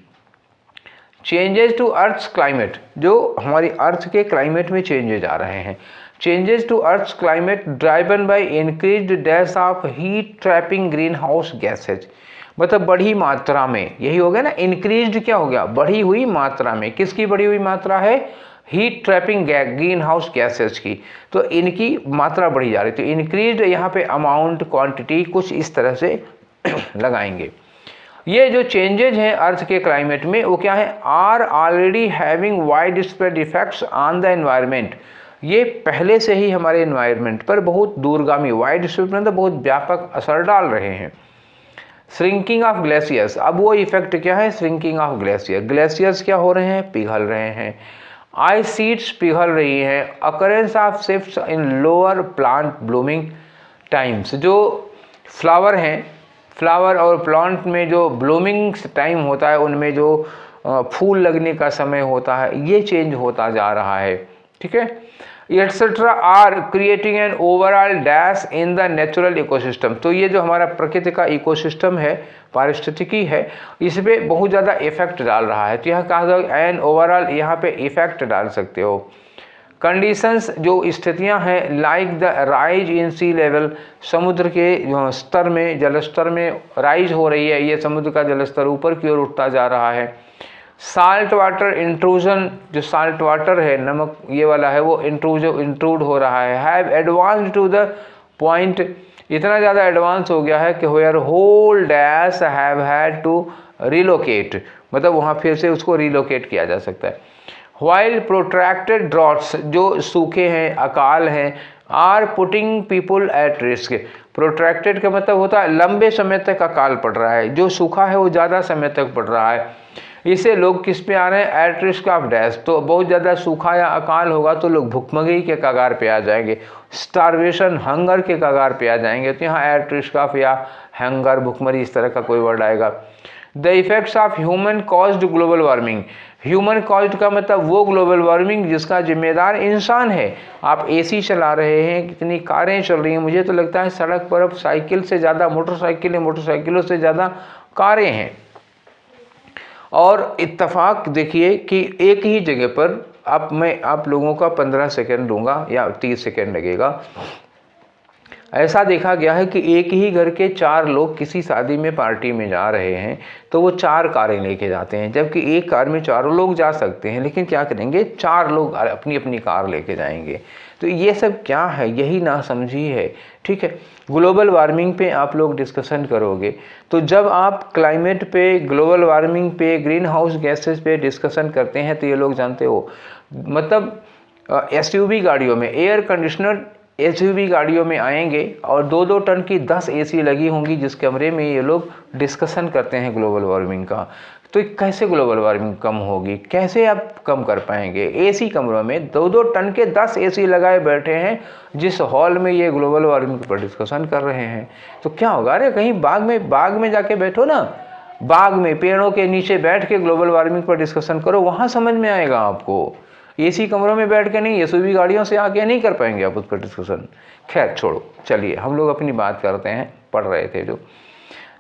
S1: चेंजेस टू अर्थ्स क्लाइमेट, जो हमारी अर्थ के क्लाइमेट में चेंजेज आ रहे हैं। Changes to earth's climate driven by increased dash of heat trapping greenhouse gases. मतलब बढ़ी मात्रा में, यही हो गया ना, इंक्रीज्ड क्या हो गया, बढ़ी हुई मात्रा में। किसकी बढ़ी हुई मात्रा है, heat trapping greenhouse gases की, तो इनकी मात्रा बढ़ी जा रही। तो इंक्रीज्ड यहाँ पे अमाउंट, क्वांटिटी कुछ इस तरह से लगाएंगे। ये जो चेंजेज हैं अर्थ के क्लाइमेट में वो क्या है, are already having widespread effects on the environment, ये पहले से ही हमारे एनवायरनमेंट पर बहुत दूरगामी, वाइड स्प्रेड मतलब बहुत व्यापक असर डाल रहे हैं। श्रिंकिंग ऑफ ग्लेशियर्स, अब वो इफेक्ट क्या है, श्रिंकिंग ऑफ ग्लेशियर, ग्लेशियर्स क्या हो रहे हैं, पिघल रहे हैं, आइस शीट्स पिघल रही हैं, occurrence of shifts in lower plant blooming times, जो फ्लावर हैं, फ्लावर और प्लांट में जो ब्लूमिंग टाइम होता है उनमें जो फूल लगने का समय होता है, ये चेंज होता जा रहा है, ठीक है, etcetera are creating an overall dash in the natural ecosystem. तो ये जो हमारा प्रकृति का इकोसिस्टम है, पारिस्थितिकी है, इस पर बहुत ज़्यादा इफेक्ट डाल रहा है। तो यहाँ कहा जाए एन ओवरऑल, यहाँ पे इफेक्ट डाल सकते हो। कंडीशंस, जो स्थितियां हैं, like the rise in sea level, समुद्र के स्तर में, जल स्तर में राइज हो रही है, ये समुद्र का जल स्तर ऊपर की ओर उठता जा रहा है। साल्ट वाटर इंट्रूजन, जो साल्ट वाटर है, नमक ये वाला है, वो इंट्रूड हो रहा है। Have advance to the point, इतना ज़्यादा एडवांस हो गया है कि where whole dash have had to relocate, मतलब वहाँ फिर से उसको रिलोकेट किया जा सकता है। वाइल प्रोट्रैक्टेड ड्रॉट्स, जो सूखे हैं, अकाल हैं, are putting people at risk. Protracted का मतलब होता है लंबे समय तक अकाल पड़ रहा है, जो सूखा है वो ज़्यादा समय तक पड़ रहा है, इससे लोग किस पे आ रहे हैं, एट रिस्क ऑफ डैश। तो बहुत ज़्यादा सूखा या अकाल होगा तो लोग भुखमरी के कगार पे आ जाएंगे, स्टारवेशन, हंगर के कगार पे आ जाएंगे। तो यहाँ एट रिस्क ऑफ या हंगर, भुखमरी, इस तरह का कोई वर्ड आएगा। The effects of human caused global warming, human caused का मतलब वो ग्लोबल वार्मिंग जिसका जिम्मेदार इंसान है। आप एसी चला रहे हैं, कितनी कारें चल रही हैं, मुझे तो लगता है सड़क पर अब साइकिल से ज़्यादा मोटरसाइकिल है, मोटरसाइकिलों से ज़्यादा कारें हैं। और इत्तेफाक देखिए कि एक ही जगह पर, अब मैं आप लोगों का 15 सेकेंड दूंगा या 30 सेकेंड लगेगा। ऐसा देखा गया है कि एक ही घर के 4 लोग किसी शादी में, पार्टी में जा रहे हैं तो वो 4 कारें लेके जाते हैं, जबकि एक कार में चारों लोग जा सकते हैं, लेकिन क्या करेंगे, 4 लोग अपनी अपनी कार लेके जाएंगे। तो ये सब क्या है, यही नासमझी है, ठीक है। ग्लोबल वार्मिंग पे आप लोग डिस्कशन करोगे, तो जब आप क्लाइमेट पे, ग्लोबल वार्मिंग पे, ग्रीन हाउस गैसेस पे डिस्कशन करते हैं तो ये लोग जानते हो, मतलब एसयूवी गाड़ियों में, एयर कंडीशनर एसयूवी गाड़ियों में आएंगे और 2-2 टन की 10 एसी लगी होंगी जिस कमरे में ये लोग डिस्कशन करते हैं ग्लोबल वार्मिंग का। तो कैसे ग्लोबल वार्मिंग कम होगी, कैसे आप कम कर पाएंगे? एसी कमरों में 2-2 टन के 10 एसी लगाए बैठे हैं जिस हॉल में ये ग्लोबल वार्मिंग पर डिस्कशन कर रहे हैं। तो क्या होगा, अरे कहीं बाग में जाके बैठो ना, बाग में पेड़ों के नीचे बैठ के ग्लोबल वार्मिंग पर डिस्कशन करो, वहाँ समझ में आएगा आपको। एसी कमरों में बैठ के नहीं, एसयूवी गाड़ियों से आके नहीं कर पाएंगे आप उस पर डिस्कशन। खैर छोड़ो, चलिए हम लोग अपनी बात करते हैं, पढ़ रहे थे जो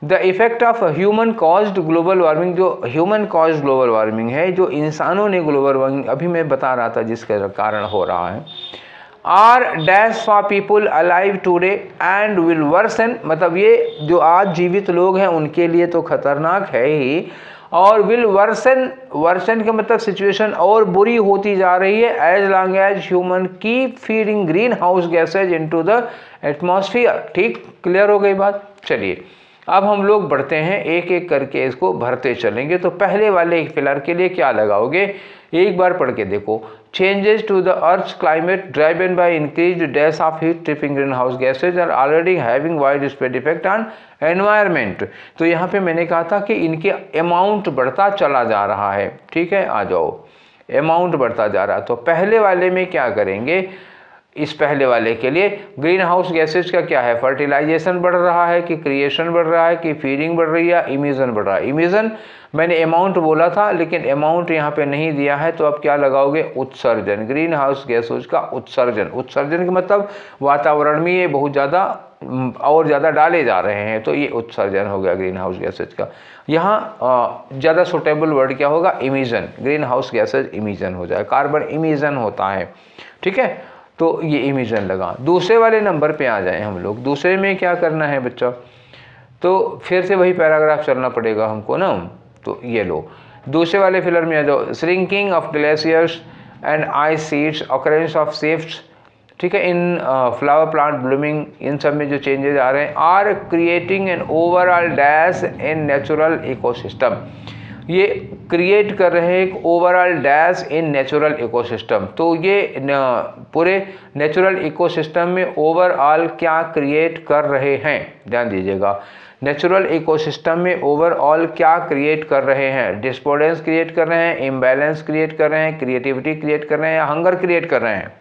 S1: the effect of human caused global warming, जो ह्यूमन कॉज्ड ग्लोबल वार्मिंग है, जो इंसानों ने ग्लोबल वार्मिंग, अभी मैं बता रहा था जिसके कारण हो रहा है, are dash for people alive today and will worsen, मतलब ये जो आज जीवित लोग हैं उनके लिए तो खतरनाक है ही, और विल वर्सन का मतलब सिचुएशन और बुरी होती जा रही है as long as human keep feeding greenhouse gases into the atmosphere. ठीक, क्लियर हो गई बात। चलिए अब हम लोग बढ़ते हैं, एक एक करके इसको भरते चलेंगे। तो पहले वाले एक पिलर के लिए क्या लगाओगे, एक बार पढ़ के देखो। Changes to the earth climate driven by increased dash of heat tripping greenhouse gases are already having widespread effect on environment. तो यहाँ पे मैंने कहा था कि इनके अमाउंट बढ़ता चला जा रहा है, ठीक है, आ जाओ, अमाउंट बढ़ता जा रहा है। तो पहले वाले में क्या करेंगे, इस पहले वाले के लिए ग्रीन हाउस गैसेज का क्या है, फर्टिलाइजेशन बढ़ रहा है कि क्रिएशन बढ़ रहा है कि फीडिंग बढ़ रही है, इमिशन बढ़ रहा है। इमिशन मैंने अमाउंट बोला था लेकिन अमाउंट यहाँ पे नहीं दिया है, तो अब क्या लगाओगे, उत्सर्जन, ग्रीन हाउस गैसेज का उत्सर्जन। उत्सर्जन का मतलब वातावरण में ये बहुत ज़्यादा और ज़्यादा डाले जा रहे हैं, तो ये उत्सर्जन हो गया ग्रीन हाउस गैसेज का। यहाँ ज़्यादा सुटेबल वर्ड क्या होगा, emission, green house gases emission हो जाए, कार्बन इमिशन होता है, ठीक है, तो ये इमिशन लगा। दूसरे वाले नंबर पे आ जाए हम लोग, दूसरे में क्या करना है बच्चा, तो फिर से वही पैराग्राफ चलना पड़ेगा हमको ना। तो ये लो, दूसरे वाले फिलर में आ जाओ। Shrinking of glaciers and ice sheets, occurrence of shifts, ठीक है, इन फ्लावर प्लांट ब्लूमिंग, इन सब में जो चेंजेस आ रहे हैं, are creating an overall dash in natural ecosystem. ये क्रिएट कर रहे हैं एक overall dash in natural ecosystem. तो ये पूरे नेचुरल इकोसिस्टम में ओवरऑल क्या क्रिएट कर रहे हैं, ध्यान दीजिएगा। नेचुरल इकोसिस्टम में ओवरऑल क्या क्रिएट कर रहे हैं? डिस्पोर्डेंस क्रिएट कर रहे हैं, इम्बैलेंस क्रिएट कर रहे हैं, क्रिएटिविटी क्रिएट कर रहे हैं, या हंगर क्रिएट कर रहे हैं।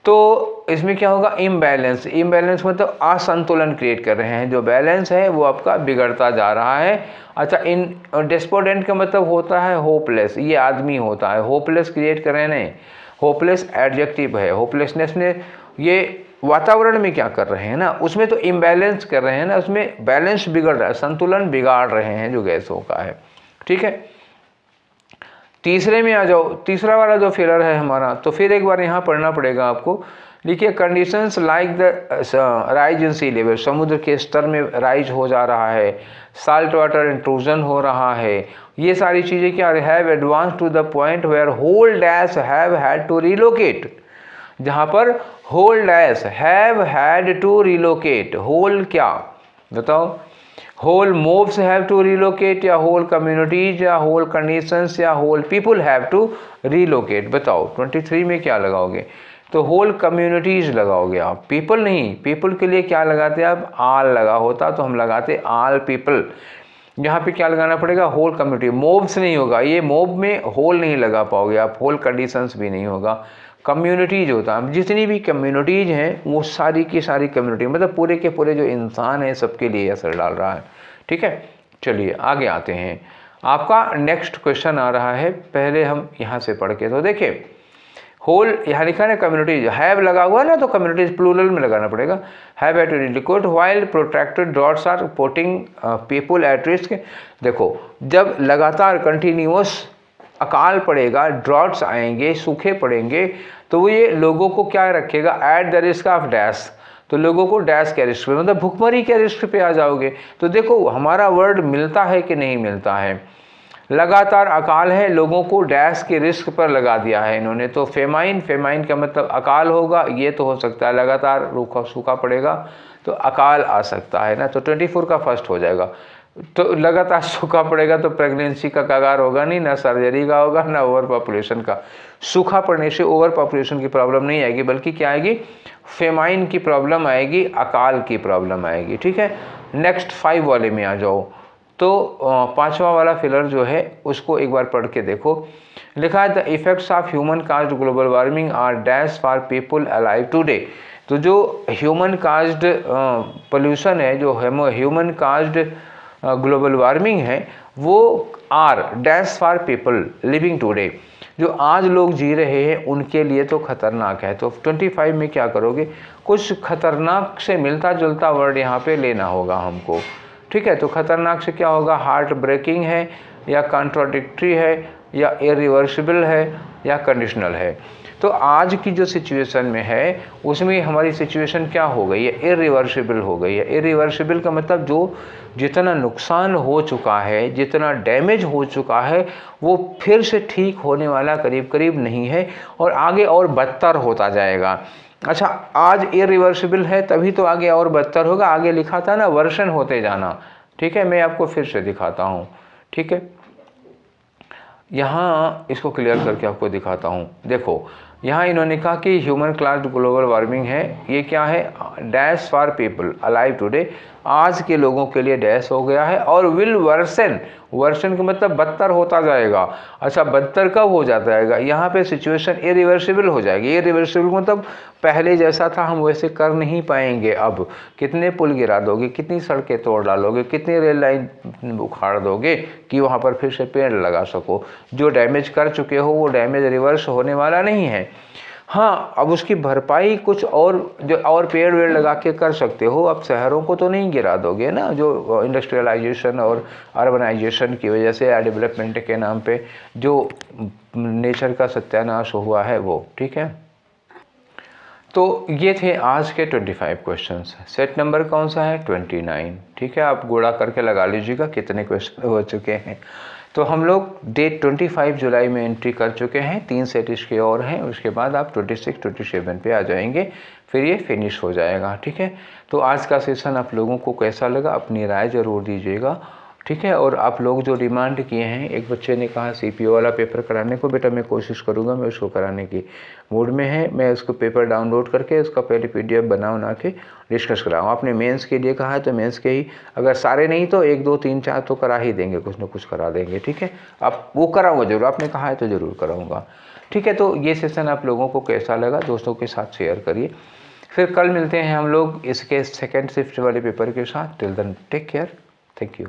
S1: तो इसमें क्या होगा? इम्बैलेंस। इम्बैलेंस मतलब असंतुलन क्रिएट कर रहे हैं, जो बैलेंस है वो आपका बिगड़ता जा रहा है। अच्छा, इन डिस्पोर्डेंट का मतलब होता है होपलेस, ये आदमी होता है। होपलेस क्रिएट कर रहे हैं, नहीं, होपलेस एडजेक्टिव है। होपलेसनेस में ये वातावरण में क्या कर रहे हैं ना, उसमें तो इम्बैलेंस कर रहे हैं ना, उसमें बैलेंस बिगड़ रहा है, संतुलन बिगाड़ रहे हैं जो गैसों का है, ठीक है। तीसरे में आ जाओ, तीसरा वाला जो फिलर है हमारा, तो फिर एक बार यहाँ पढ़ना पड़ेगा आपको। देखिए, conditions like the rise in sea level, समुद्र के स्तर में राइज हो जा रहा है, साल्ट वाटर इंट्रूजन हो रहा है, ये सारी चीज़ें क्या have advance to the point where whole dash have had to relocate, जहाँ पर whole dash have had to relocate. Whole क्या बताओ? Whole mobs have to relocate, या होल कम्युनिटीज, या होल कंडीशंस, या whole people have to relocate? बताओ 23 में क्या लगाओगे? तो होल कम्युनिटीज लगाओगे आप, पीपल नहीं। पीपल के लिए क्या लगाते आप? आल लगा होता तो हम लगाते आल पीपल। यहाँ पे क्या लगाना पड़ेगा? Whole community. मोब्स नहीं होगा, ये मोब में होल नहीं लगा पाओगे आप, होल कंडीशंस भी नहीं होगा। कम्युनिटीज होता है, जितनी भी कम्युनिटीज हैं वो सारी की सारी कम्युनिटी, मतलब पूरे के पूरे जो इंसान है सबके लिए असर डाल रहा है, ठीक है। चलिए आगे आते हैं, आपका नेक्स्ट क्वेश्चन आ रहा है, पहले हम यहाँ से पढ़ के तो देखिए। होल यहाँ लिखा है कम्युनिटीज, हैव लगा हुआ ना, तो कम्युनिटीज प्लूरल में लगाना पड़ेगा। हैव एट रिलिक्विड while protracted droughts are putting people at risk. देखो, जब लगातार कंटिन्यूअस अकाल पड़ेगा, ड्रॉट्स आएंगे, सूखे पड़ेंगे, तो वो ये लोगों को क्या रखेगा? At the risk of dash. तो लोगों को डैश के रिस्क पे, मतलब भुखमरी के रिस्क पे आ जाओगे। तो देखो हमारा वर्ड मिलता है कि नहीं मिलता है। लगातार अकाल है, लोगों को डैश के रिस्क पर लगा दिया है इन्होंने। तो फेमाइन, फेमाइन का मतलब अकाल होगा, ये तो हो सकता है लगातार रूखा सूखा पड़ेगा तो अकाल आ सकता है ना। तो 24 का फर्स्ट हो जाएगा। तो लगातार सूखा पड़ेगा तो प्रेगनेंसी का कगार होगा नहीं, ना सर्जरी का होगा, ना ओवर पॉपुलेशन का। सूखा पड़ने से ओवर पॉपुलेशन की प्रॉब्लम नहीं आएगी, बल्कि क्या आएगी? फेमाइन की प्रॉब्लम आएगी, अकाल की प्रॉब्लम आएगी, ठीक है। नेक्स्ट 5 वाले में आ जाओ। तो 5वां वाला फिलर जो है उसको एक बार पढ़ के देखो। लिखा है the effects of human caused global warming are dash for people alive today. तो जो ह्यूमन काज्ड पोल्यूशन है, जो ह्यूमन काज्ड ग्लोबल वार्मिंग है, वो are dash for people living today, जो आज लोग जी रहे हैं उनके लिए तो खतरनाक है। तो 25 में क्या करोगे? कुछ खतरनाक से मिलता जुलता वर्ड यहाँ पे लेना होगा हमको, ठीक है। तो खतरनाक से क्या होगा? हार्ट ब्रेकिंग है, या कॉन्ट्राडिक्टरी है, या इरिवर्सिबल है, या कंडीशनल है। तो आज की जो सिचुएशन में है उसमें हमारी सिचुएशन क्या हो गई है? इरिवर्सिबल हो गई है। इरिवर्सिबल का मतलब जो जितना नुकसान हो चुका है, जितना डैमेज हो चुका है, वो फिर से ठीक होने वाला करीब करीब नहीं है, और आगे और बदतर होता जाएगा। अच्छा, आज इरिवर्सिबल है तभी तो आगे और बदतर होगा। आगे लिखा था ना वर्षन होते जाना, ठीक है। मैं आपको फिर से दिखाता हूँ, ठीक है। यहाँ इसको क्लियर करके आपको दिखाता हूँ। देखो, यहाँ इन्होंने कहा कि ह्यूमन क्लास ग्लोबल वार्मिंग है, ये क्या है? Dash for people alive today, आज के लोगों के लिए डैश हो गया है, और विल वर्सन, वर्सन का मतलब बदतर होता जाएगा। अच्छा, बदतर कब हो जाता है? यहाँ पे सिचुएशन इरिवर्सिबल हो जाएगी। इरिवर्सिबल मतलब पहले जैसा था हम वैसे कर नहीं पाएंगे। अब कितने पुल गिरा दोगे, कितनी सड़कें तोड़ डालोगे, कितनी रेल लाइन उखाड़ दोगे कि वहाँ पर फिर से पेड़ लगा सको? जो डैमेज कर चुके हो वो डैमेज रिवर्स होने वाला नहीं है। हाँ, अब उसकी भरपाई कुछ और जो और पेड़ वेड़ लगा के कर सकते हो। अब शहरों को तो नहीं गिरा दोगे ना, जो इंडस्ट्रियलाइजेशन और अर्बनाइजेशन की वजह से या डेवलपमेंट के नाम पे जो नेचर का सत्यानाश हुआ है वो, ठीक है। तो ये थे आज के 25 क्वेश्चंस। सेट नंबर कौन सा है? 29। ठीक है, आप गुणा करके लगा लीजिएगा कितने क्वेश्चन हो चुके हैं। तो हम लोग डेट 25 जुलाई में एंट्री कर चुके हैं, 3 सेट इसके और हैं। उसके बाद आप 26, 27 पे आ जाएंगे, फिर ये फिनिश हो जाएगा। ठीक है, तो आज का सेशन आप लोगों को कैसा लगा अपनी राय ज़रूर दीजिएगा। ठीक है, और आप लोग जो डिमांड किए हैं, एक बच्चे ने कहा सीपीओ वाला पेपर कराने को, बेटा मैं कोशिश करूंगा, मैं उसको कराने की मूड में है। मैं उसको पेपर डाउनलोड करके उसका पहले पीडीएफ बना के डिस्कस कराऊँ। आपने मेंस के लिए कहा है तो मेंस के ही, अगर सारे नहीं तो 1, 2, 3, 4 तो करा ही देंगे, कुछ ना कुछ करा देंगे। ठीक है, आप वो कराऊँगा जरूर, आपने कहा है तो ज़रूर कराऊँगा। ठीक है, तो ये सेशन आप लोगों को कैसा लगा दोस्तों के साथ शेयर करिए। फिर कल मिलते हैं हम लोग इसके सेकेंड शिफ्ट वाले पेपर के साथ। Till then take care, thank you.